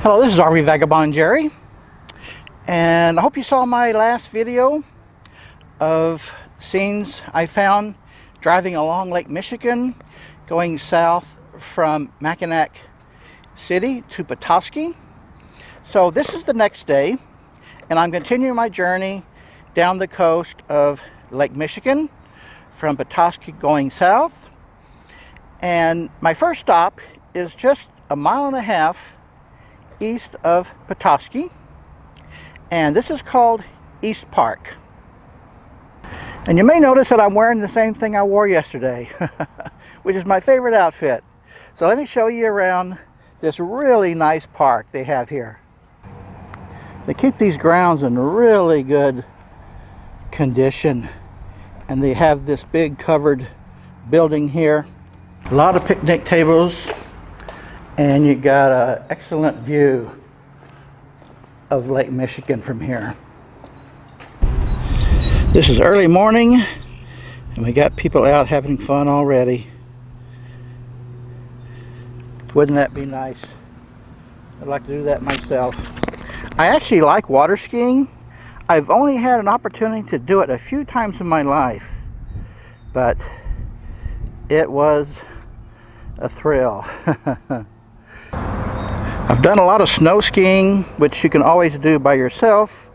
Hello, this is RV Vagabond Jerry, and I hope you saw my last video of scenes I found driving along Lake Michigan, going south from Mackinac City to Petoskey. So this is the next day, and I'm continuing my journey down the coast of Lake Michigan from Petoskey going south. And my first stop is just a mile and a half east of Petoskey, and this is called East Park. And you may notice that I'm wearing the same thing I wore yesterday, which is my favorite outfit. So let me show you around this really nice park they have here. They keep these grounds in really good condition, and they have this big covered building here, a lot of picnic tables, and you got an excellent view of Lake Michigan from here. This is early morning, and we got people out having fun already. Wouldn't that be nice? I'd like to do that myself. I actually like water skiing. I've only had an opportunity to do it a few times in my life, but it was a thrill. I've done a lot of snow skiing, which you can always do by yourself,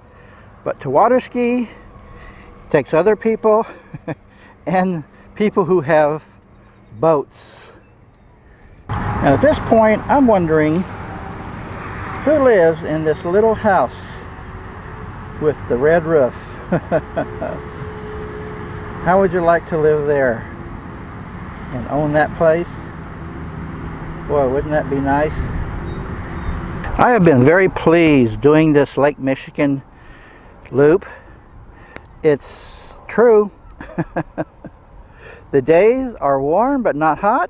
but to water ski takes other people and people who have boats. And at this point, I'm wondering who lives in this little house with the red roof. How would you like to live there and own that place? Boy, wouldn't that be nice? I have been very pleased doing this Lake Michigan loop. It's true. The days are warm but not hot,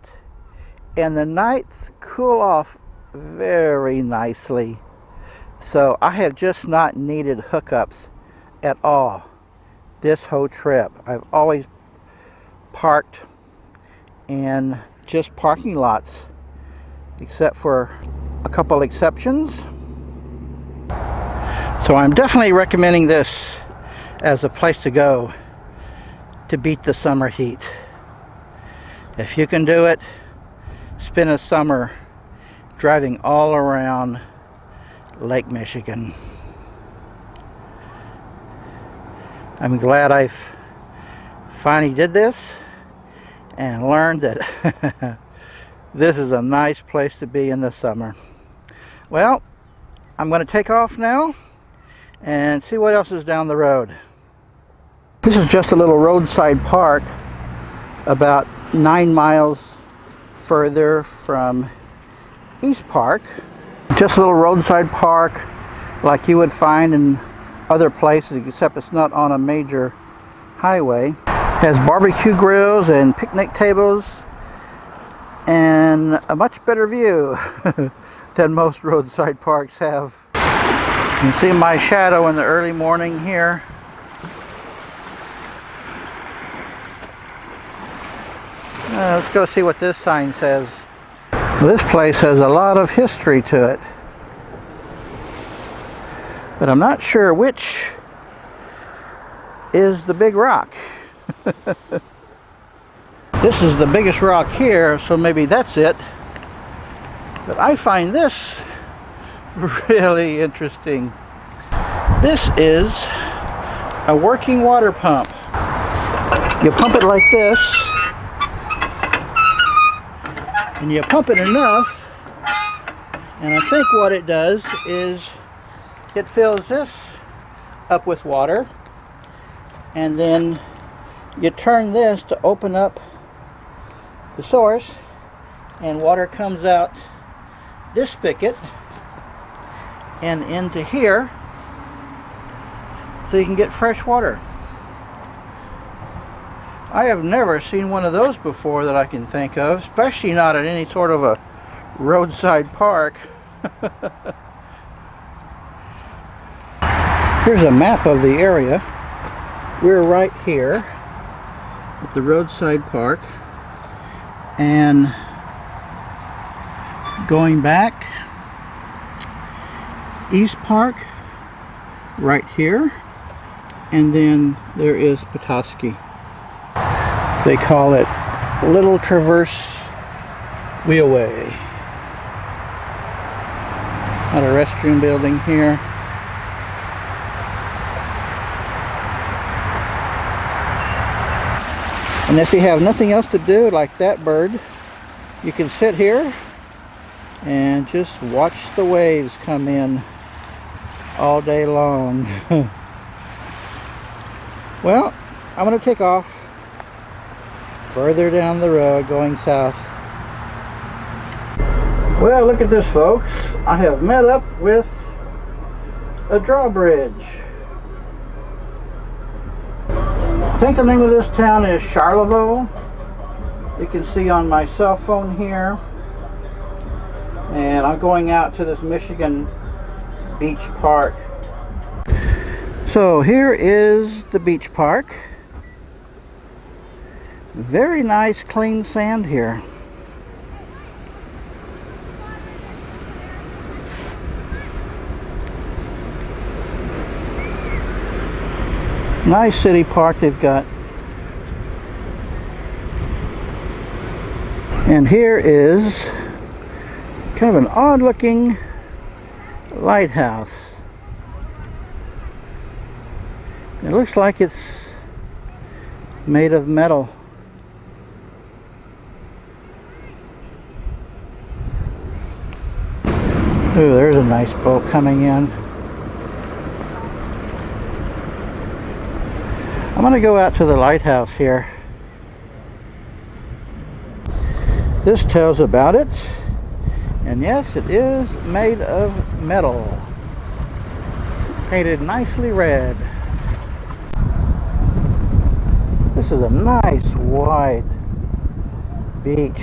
and the nights cool off very nicely. So I have just not needed hookups at all this whole trip. I've always parked in just parking lots, except for a couple exceptions. So I'm definitely recommending this as a place to go to beat the summer heat. If you can do it, spend a summer driving all around Lake Michigan. I'm glad I finally did this and learned that this is a nice place to be in the summer. Well, I'm going to take off now and see what else is down the road. This is just a little roadside park about 9 miles further from East Park. Just a little roadside park like you would find in other places, except it's not on a major highway. Has barbecue grills and picnic tables and a much better view than most roadside parks have. You can see my shadow in the early morning here. Let's go see what this sign says. This place has a lot of history to it, but I'm not sure which is the big rock. This is the biggest rock here, so maybe that's it. But I find this really interesting. This is a working water pump. You pump it like this, and you pump it enough, and I think what it does is it fills this up with water, and then you turn this to open up the source, and water comes out this spigot and into here, so you can get fresh water. I have never seen one of those before that I can think of, especially not at any sort of a roadside park. Here's a map of the area. We're right here at the roadside park, and going back East Park right here, and then there is Petoskey. They call it Little Traverse Wheelway. Got a restroom building here. And if you have nothing else to do like that bird, you can sit here and just watch the waves come in all day long. Well, I'm going to take off further down the road going south. Well, look at this, folks. I have met up with a drawbridge. I think the name of this town is Charleville. You can see on my cell phone here. And I'm going out to this Michigan beach park. So here is the beach park. Very nice clean sand here. Nice city park they've got. And here is kind of an odd looking lighthouse. It looks like it's made of metal. Ooh, there's a nice boat coming in. I'm going to go out to the lighthouse here. This tells about it. And yes, it is made of metal. Painted nicely red. This is a nice wide beach.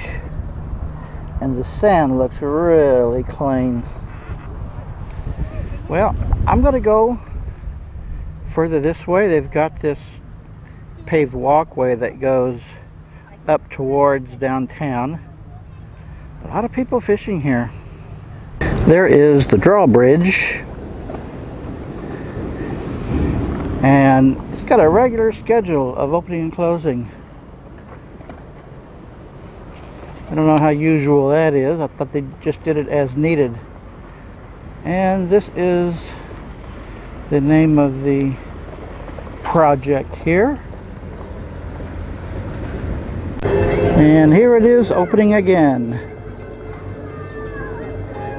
And the sand looks really clean. Well, I'm going to go further this way. They've got this paved walkway that goes up towards downtown. A lot of people fishing here. There is the drawbridge. And it's got a regular schedule of opening and closing. I don't know how usual that is. I thought they just did it as needed. And this is the name of the project here. And here it is opening again.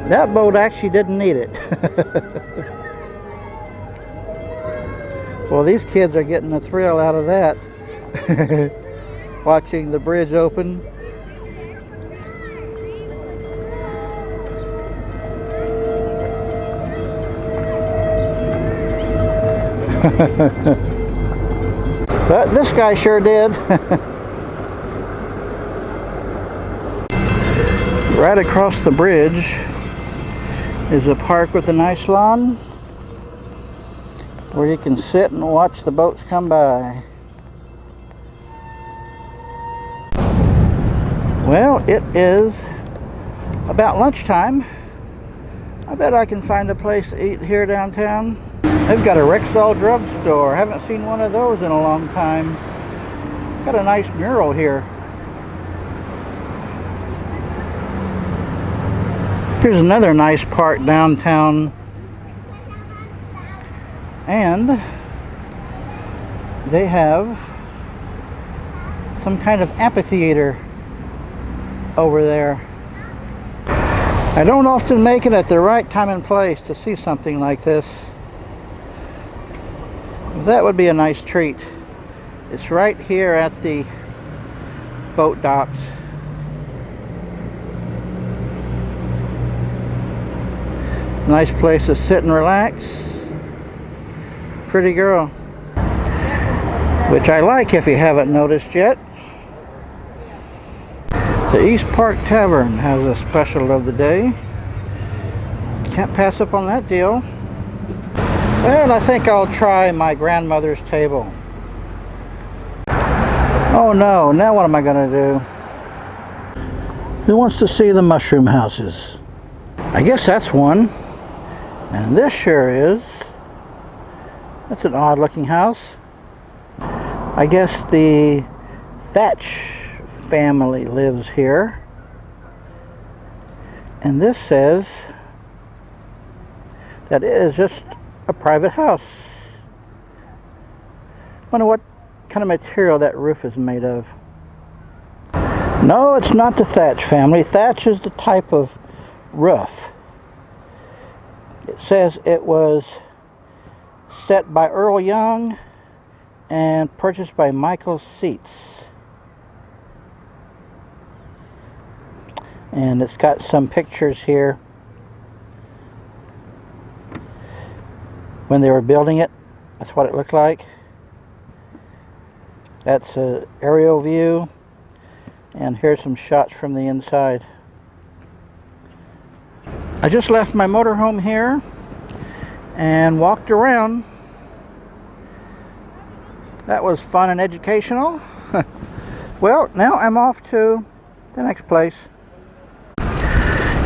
That boat actually didn't need it. Well, these kids are getting a thrill out of that. Watching the bridge open. But this guy sure did. Right across the bridge is a park with a nice lawn where you can sit and watch the boats come by. Well, it is about lunchtime. I bet I can find a place to eat here downtown. They've got a Rexall drugstore. Haven't seen one of those in a long time. Got a nice mural here. Here's another nice park downtown. And they have some kind of amphitheater over there. I don't often make it at the right time and place to see something like this. That would be a nice treat. It's right here at the boat docks. Nice place to sit and relax. Pretty girl. Which I like if you haven't noticed yet. The East Park Tavern has a special of the day. Can't pass up on that deal. And I think I'll try my grandmother's table. Oh no, now what am I going to do? Who wants to see the mushroom houses? I guess that's one. And this sure is. That's an odd looking house. I guess the Thatch family lives here. And this says that it is just a private house. Wonder what kind of material that roof is made of. No, it's not the Thatch family. Thatch is the type of roof. It says it was set by Earl Young and purchased by Michael Seitz. And it's got some pictures here when they were building it. That's what it looked like. That's an aerial view, and here's some shots from the inside. I just left my motorhome here and walked around. That was fun and educational. Well, now I'm off to the next place.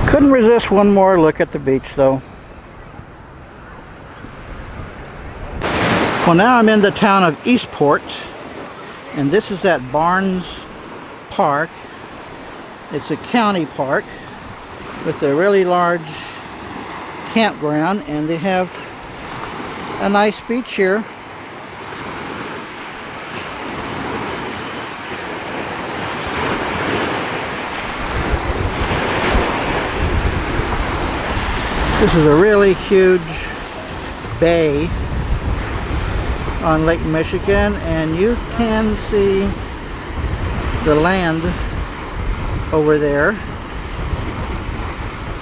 Couldn't resist one more look at the beach though. Well, now I'm in the town of Eastport, and this is at Barnes Park. It's a county park with a really large campground, and they have a nice beach here. This is a really huge bay on Lake Michigan, and you can see the land over there.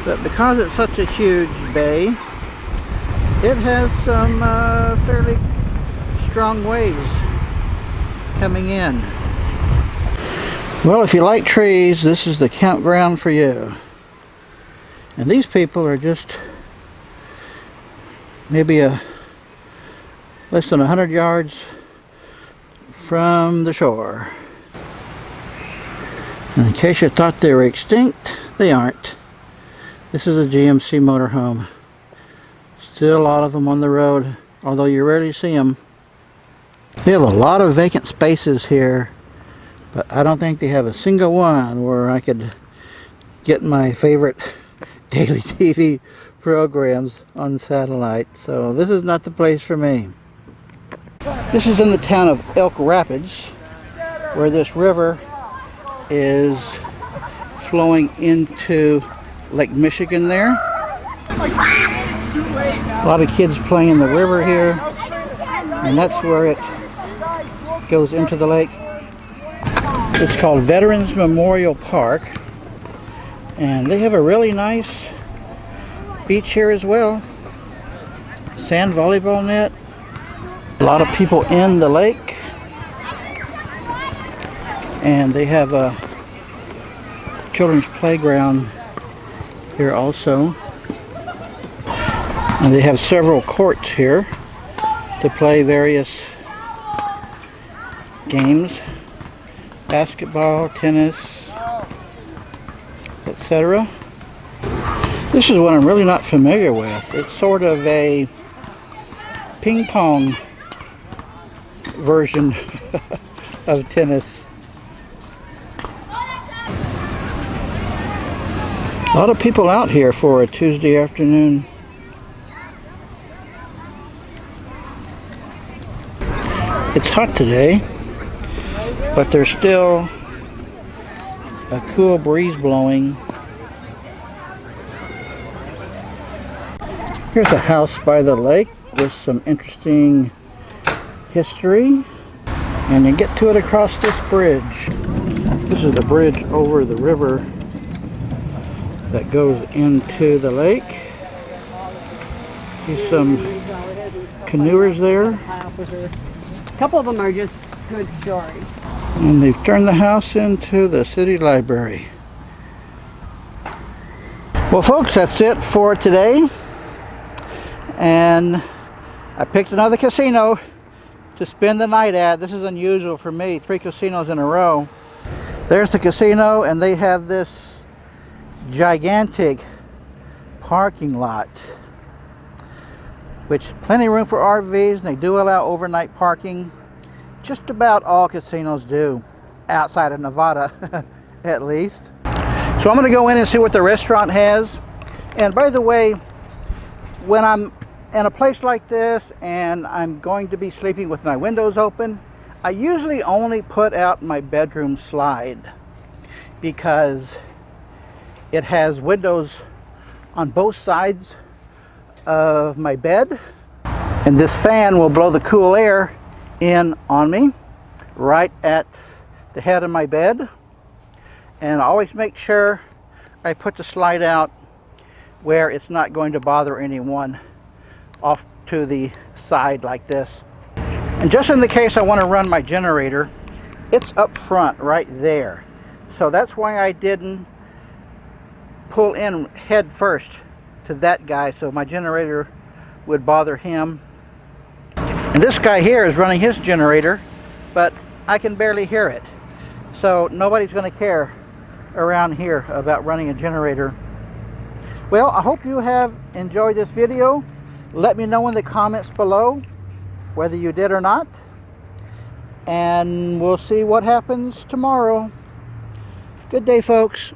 But because it's such a huge bay, it has some fairly strong waves coming in. Well, if you like trees, this is the campground for you. And these people are just maybe less than 100 yards from the shore. And in case you thought they were extinct, they aren't. This is a GMC motorhome. Still a lot of them on the road, although you rarely see them. They have a lot of vacant spaces here, but I don't think they have a single one where I could get my favorite daily TV programs on satellite. So this is not the place for me. This is in the town of Elk Rapids, where this river is flowing into Lake Michigan there. A lot of kids playing in the river here, and that's where it goes into the lake. It's called Veterans Memorial Park, and they have a really nice beach here as well. Sand volleyball net. A lot of people in the lake, and they have a children's playground here also, and they have several courts here to play various games: basketball, tennis, etc. This is one I'm really not familiar with. It's sort of a ping pong version of tennis. A lot of people out here for a Tuesday afternoon. It's hot today, but there's still a cool breeze blowing. Here's a house by the lake with some interesting history, and you get to it across this bridge. This is the bridge over the river that goes into the lake. See some canoers there. A couple of them are just good stories. And they've turned the house into the city library. Well, folks, that's it for today. And I picked another casino to spend the night at. This is unusual for me, 3 casinos in a row. There's the casino, and they have this gigantic parking lot. which plenty of room for RVs, and they do allow overnight parking. Just about all casinos do, outside of Nevada at least. So I'm going to go in and see what the restaurant has. And by the way, when I'm in a place like this and I'm going to be sleeping with my windows open, I usually only put out my bedroom slide because it has windows on both sides of my bed, and this fan will blow the cool air in on me right at the head of my bed. And I always make sure I put the slide out where it's not going to bother anyone, off to the side like this. And just in the case I want to run my generator, it's up front right there. So that's why I didn't pull in head first to that guy, so my generator would bother him. And this guy here is running his generator, but I can barely hear it. So nobody's going to care around here about running a generator. Well, I hope you have enjoyed this video. Let me know in the comments below whether you did or not. And we'll see what happens tomorrow. Good day, folks.